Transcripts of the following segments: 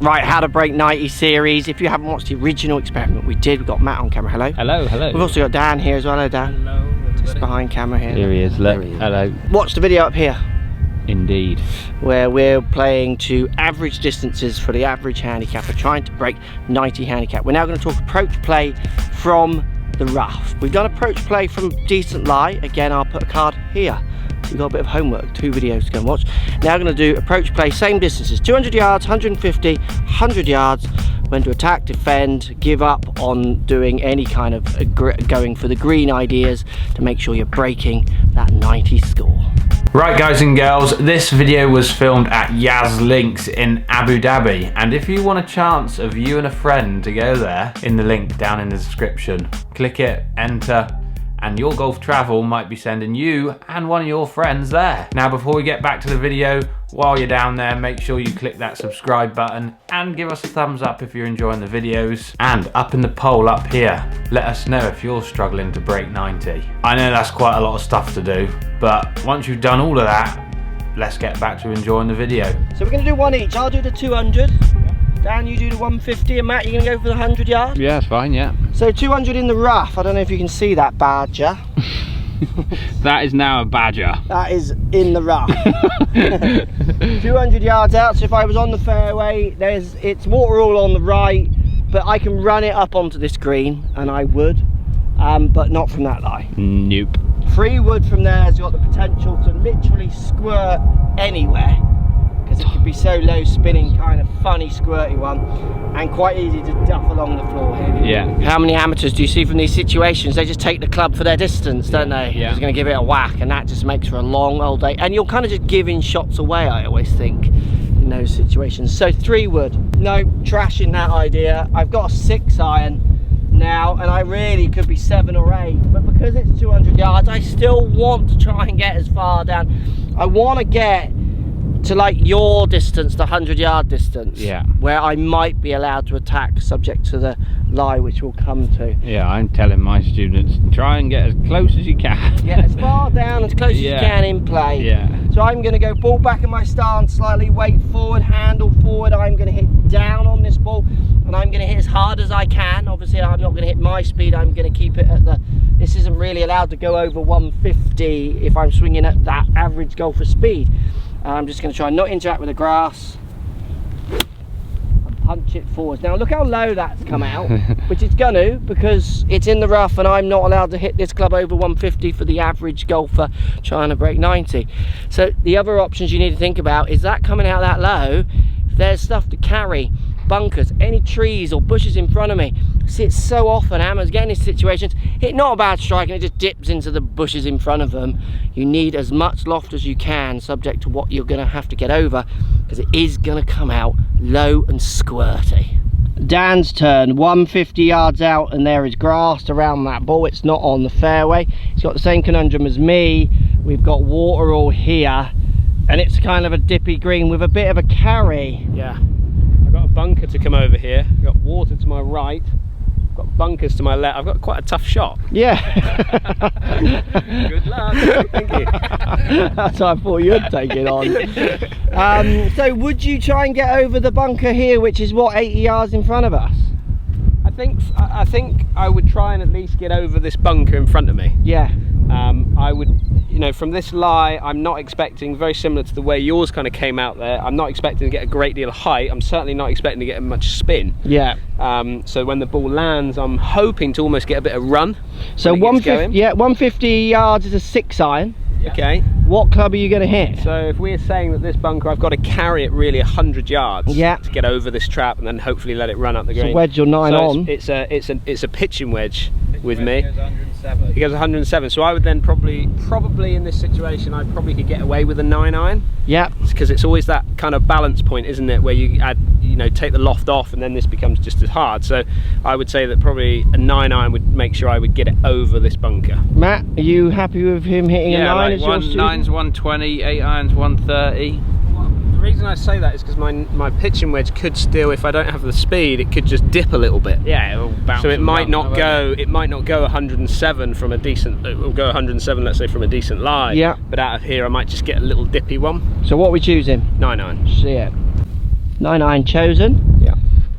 Right, how to break 90 series. If you haven't watched the original experiment we did, we've got Matt on camera. Hello. Hello, hello. We've also got Dan here as well. Hello, Dan. Hello. Just behind camera here. Here he is. Look. Hello. Watch the video up here. Indeed. Where we're playing to average distances for the average handicapper, trying to break 90 handicap. We're now going to talk approach play from the rough. We've done approach play from decent lie. Again, I'll put a card here. We've got a bit of homework, 2 videos to go and watch. Now we're going to do approach play, same distances, 200 yards, 150, 100 yards, when to attack, defend, give up on doing any kind of going for the green ideas to make sure you're breaking that 90 score. Right guys and girls, this video was filmed at Yaz Links in Abu Dhabi, and if you want a chance of you and a friend to go there, in the link down in the description, click it, enter, and your golf travel might be sending you and one of your friends there. Now before we get back to the video, while you're down there, make sure you click that subscribe button and give us a thumbs up if you're enjoying the videos. And up in the poll up here, let us know if you're struggling to break 90. I know that's quite a lot of stuff to do, but once you've done all of that, let's get back to enjoying the video. So we're going to do one each. I'll do the 200. Dan, you do the 150, and Matt, you're going to go for the 100 yard? Yeah, that's fine, yeah. So 200 in the rough. I don't know if you can see that badger. That is now a badger. That is in the rough. 200 yards out, so if I was on the fairway, it's water all on the right, but I can run it up onto this green, and I would, but not from that lie. Nope. Free wood from there has got the potential to literally squirt anywhere, because it could be so low spinning, kind of funny squirty one, and quite easy to duff along the floor here. Yeah. How many amateurs do you see from these situations? They just take the club for their distance, don't they? Yeah. Just going to give it a whack, and that just makes for a long old day. And you're kind of just giving shots away, I always think, in those situations. So 3 wood. No, trashing that idea. I've got a 6 iron now, and I really could be 7 or 8, but because it's 200 yards, I still want to try and get as far down. I want to get to like your distance, the 100-yard distance, yeah, where I might be allowed to attack, subject to the lie, which we'll come to. Yeah, I'm telling my students, try and get as close as you can. Get as far down, as close as you can in play. Yeah. So I'm going to go ball back in my stance, slightly weight forward, handle forward. I'm going to hit down on this ball, and I'm going to hit as hard as I can. Obviously, I'm not going to hit my speed. I'm going to keep it at the... This isn't really allowed to go over 150 if I'm swinging at that average golfer speed. I'm just going to try and not interact with the grass and punch it forwards. Now look how low that's come out, which it's going to, because it's in the rough and I'm not allowed to hit this club over 150 for the average golfer trying to break 90. So the other options you need to think about is that coming out that low, if there's stuff to carry, bunkers, any trees or bushes in front of me. See, it's so often amateurs get in these situations, hit not a bad strike and it just dips into the bushes in front of them. You need as much loft as you can, subject to what you're going to have to get over, because it is going to come out low and squirty. Dan's turn, 150 yards out, and there is grass around that ball. It's not on the fairway. It's got the same conundrum as me. We've got water all here, and it's kind of a dippy green with a bit of a carry. Yeah. I've got a bunker to come over here, I've got water to my right, I've got bunkers to my left. I've got quite a tough shot. Yeah. Good luck. Thank you. That's how I thought you'd take it on. So would you try and get over the bunker here, which is what, 80 yards in front of us? I think I would try and at least get over this bunker in front of me. Yeah. I would, you know, from this lie, I'm not expecting, very similar to the way yours kind of came out there, I'm not expecting to get a great deal of height. I'm certainly not expecting to get much spin. Yeah. So when the ball lands, I'm hoping to almost get a bit of run. So 150, yeah, 150 yards is a 6 iron. Okay. What club are you going to hit? So if we're saying that this bunker, I've got to carry it really 100 yards to get over this trap and then hopefully let it run up the green. So wedge your 9 on. It's a pitching wedge with me. It goes 107. So I would then probably in this situation, I probably could get away with a 9 iron. Yeah. Because it's always that kind of balance point, isn't it, where you add, you know, take the loft off and then this becomes just as hard. So I would say that probably a 9 iron would make sure I would get it over this bunker. Matt, are you happy with him hitting a 9? Like as your 9's 120, 8 irons 130. The reason I say that is because my pitching wedge could still, if I don't have the speed, it could just dip a little bit. Yeah, it'll bounce. So it might not go. It might not go 107 from a decent. It will go 107, let's say, from a decent lie. Yeah. But out of here, I might just get a little dippy one. So what are we choosing? 9 iron. See it. 9 iron chosen.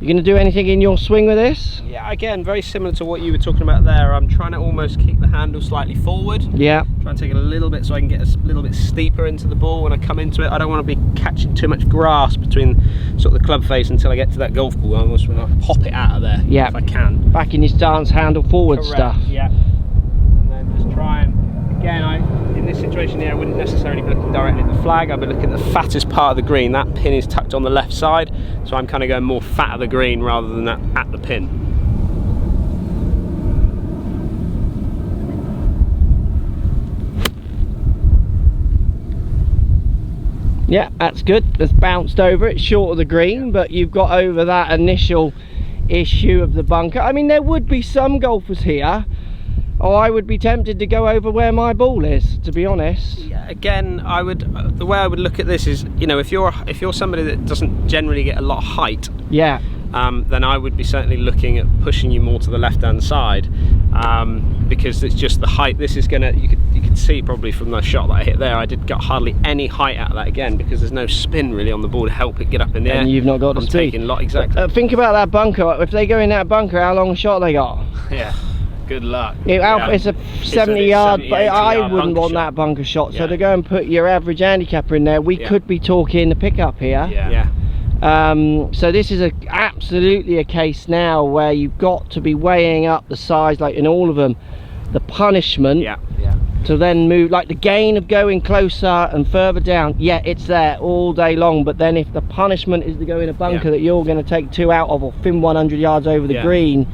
You going to do anything in your swing with this? Yeah, again, very similar to what you were talking about there. I'm trying to almost keep the handle slightly forward. Yeah. Try and take it a little bit so I can get a little bit steeper into the ball when I come into it. I don't want to be catching too much grass between sort of the club face until I get to that golf ball. I almost want to pop it out of there if I can. Back in your stance, handle forward. Correct. Stuff. Yeah. And then just try and, again, in this situation here, I wouldn't necessarily be looking directly at the flag. I'd be looking at the fattest part of the green. That pin is tucked on the left side, so I'm kind of going more fat of the green rather than at the pin. Yeah, that's good. It's bounced over. It's short of the green, but you've got over that initial issue of the bunker. I mean, there would be some golfers here, or I would be tempted to go over where my ball is, to be honest. Yeah, again, the way I would look at this is, you know, if you're somebody that doesn't generally get a lot of height, yeah, then I would be certainly looking at pushing you more to the left-hand side, because it's just the height. This is gonna, you could see probably from the shot that I hit there, I did get hardly any height out of that again, because there's no spin really on the ball to help it get up in the air. And you've not got the speed. Exactly. Think about that bunker. If they go in that bunker, how long a shot they got? Yeah. Good luck. It's a 70 yard, but I wouldn't want shot. That bunker shot. So to go and put your average handicapper in there, we could be talking the pickup here. So this is absolutely a case now where you've got to be weighing up the size, like in all of them, the punishment to then move, like the gain of going closer and further down. Yeah, it's there all day long, but then if the punishment is to go in a bunker that you're going to take 2 out of, or fin 100 yards over the green,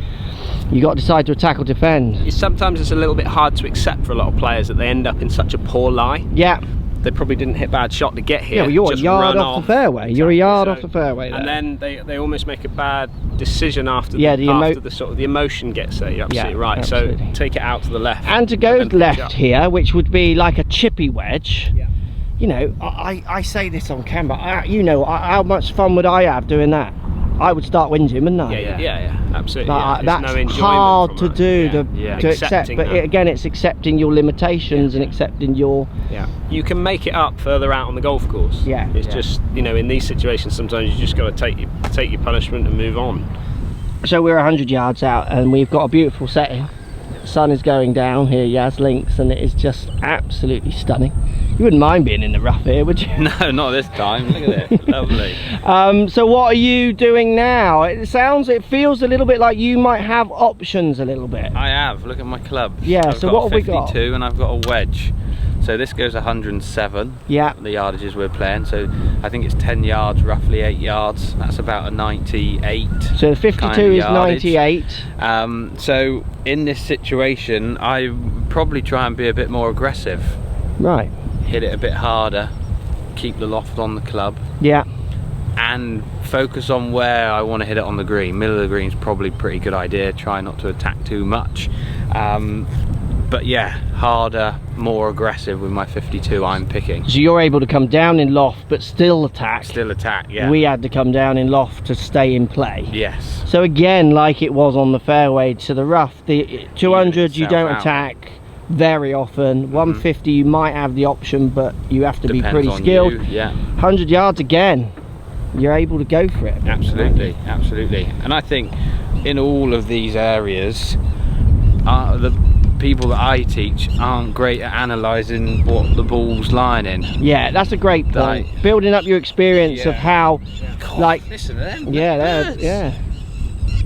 you got to decide to attack or defend. Sometimes it's a little bit hard to accept for a lot of players that they end up in such a poor lie. Yeah. They probably didn't hit a bad shot to get here. Yeah, well, you're a yard off the fairway. Exactly. You're a yard off the fairway there. And then they almost make a bad decision after the sort of the emotion gets there. You're absolutely right. Absolutely. So take it out to the left. And to go left here, which would be like a chippy wedge. Yeah. You know, I say this on camera. You know, how much fun would I have doing that? I would start whinging, wouldn't I? Yeah, absolutely. That's hard to do, to accept. But again, it's accepting your limitations and accepting your... Yeah. You can make it up further out on the golf course. Yeah. It's just, you know, in these situations, sometimes you just got to take your punishment and move on. So we're 100 yards out and we've got a beautiful setting. The sun is going down here, Yaz Links, and it is just absolutely stunning. You wouldn't mind being in the rough here, would you? No, not this time. Look at it. Lovely. So what are you doing now? It feels a little bit like you might have options a little bit. I have. Look at my club. Yeah, so what have we got? 52 and I've got a wedge. So this goes 107. Yeah. The yardages we're playing. So I think it's 10 yards, roughly 8 yards. That's about a 98. So the 52 kind of is yardage. 98. So in this situation, I probably try and be a bit more aggressive. Right. Hit it a bit harder, keep the loft on the club, and focus on where I want to hit it on the green. Middle of the green is probably a pretty good idea. Try not to attack too much, but yeah, harder, more aggressive with my 52 I'm picking. So you're able to come down in loft but still attack. Yeah. We had to come down in loft to stay in play. Yes. So again, like it was on the fairway to the rough, the 200 you don't attack very often. 150 you might have the option, but you have to be pretty skilled. 100 yards again, you're able to go for it. Absolutely. And I think in all of these areas, the people that I teach aren't great at analysing what the ball's lying in. Yeah, that's a great point. Building up your experience of how, like, listen to them. Yeah.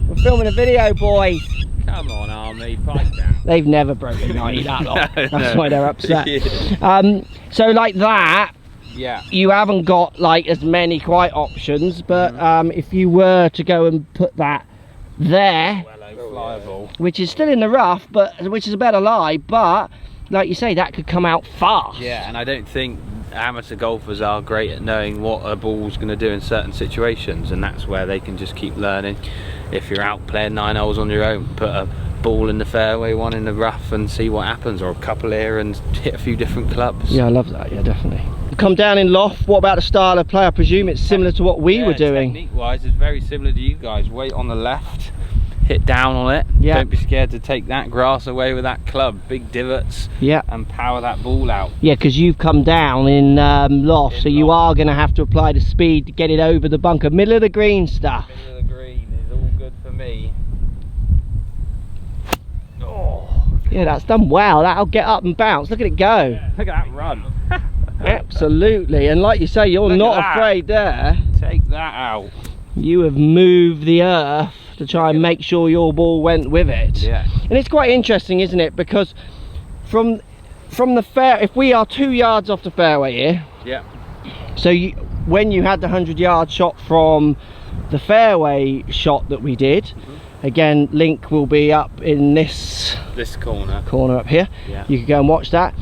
We're filming a video, boys. Come on, Army, pipe down. They've never broken 90 that long. That's why they're upset. So like that, you haven't got like as many quite options, but if you were to go and put that there, which is still in the rough, but which is a better lie, but like you say, that could come out fast. Yeah, and I don't think amateur golfers are great at knowing what a ball's going to do in certain situations, and that's where they can just keep learning. If you're out playing 9 holes on your own, put a ball in the fairway, one in the rough, and see what happens, or a couple here and hit a few different clubs. Yeah, I love that. Yeah, definitely. Come down in loft. What about the style of play? I presume it's similar to what we were doing. Technique wise, it's very similar to you guys. Weight on the left, hit down on it. Don't be scared to take that grass away with that club. Big divots. And power that ball out. Yeah, because you've come down in loft, so you are going to have to apply the speed to get it over the bunker. Middle of the green stuff. Middle of the green me. Yeah, that's done well. That'll get up and bounce. Look at it go. Yeah, look at that run. Absolutely. And like you say, you're not afraid there. Take that out. You have moved the earth to try and make sure your ball went with it. Yeah. And it's quite interesting, isn't it? Because from the fair, if we are 2 yards off the fairway here. Yeah. So when you had the 100-yard shot from the fairway shot that we did, again, link will be up in this corner up here. Yeah. You can go and watch that.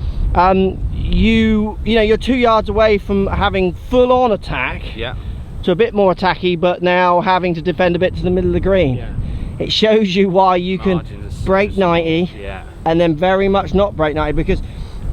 You know, you're 2 yards away from having full-on attack. Yeah. To a bit more attacky, but now having to defend a bit to the middle of the green. Yeah. It shows you why you can break 90 and then very much not break 90, because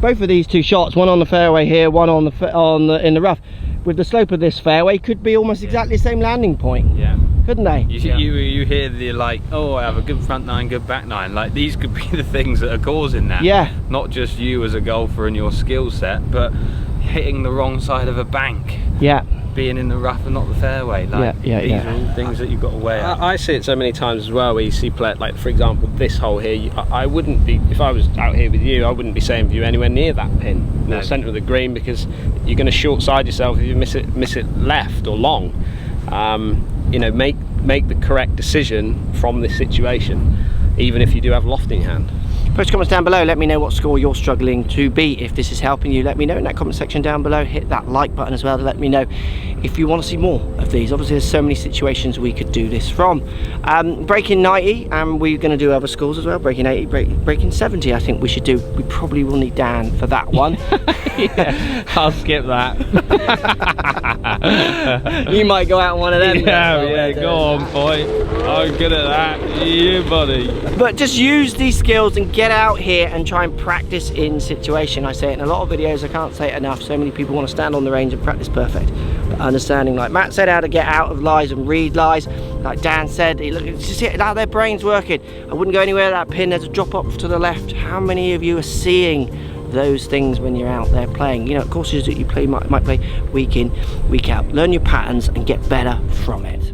both of these two shots, one on the fairway here, one on the in the rough, with the slope of this fairway, could be almost exactly the same landing point. Yeah. Couldn't they? You hear the like, oh, I have a good front nine, good back nine. Like, these could be the things that are causing that. Yeah. Not just you as a golfer and your skill set, but hitting the wrong side of a bank. Yeah. Being in the rough and not the fairway. Like, these are all things that you've got to weigh up. I see it so many times as well, where you see play, like for example this hole here. I wouldn't be, if I was out here with you, I wouldn't be saying for you anywhere near that pin, no, centre of the green, because you're going to short side yourself if you miss it left or long. You know, make the correct decision from this situation, even if you do have lofting hand. Post comments down below, let me know what score you're struggling to beat. If this is helping you, let me know in that comment section down below. Hit that like button as well to let me know if you want to see more of these. Obviously there's so many situations we could do this from. Breaking 90, and we're going to do other scores as well. Breaking 80, breaking 70 I think we should do. We probably will need Dan for that one. Yeah, I'll skip that. You might go out on one of them. Yeah, go on boy, I'm good at that. You buddy. But just use these skills and get out here and try and practice in situation. I say it in a lot of videos, I can't say it enough. So many people want to stand on the range and practice perfect, but understanding, like Matt said, how to get out of lies and read lies, like Dan said, just how their brain's working. I wouldn't go anywhere that pin, there's a drop off to the left. How many of you are seeing those things when you're out there playing? You know, courses that you play might play week in, week out. Learn your patterns and get better from it.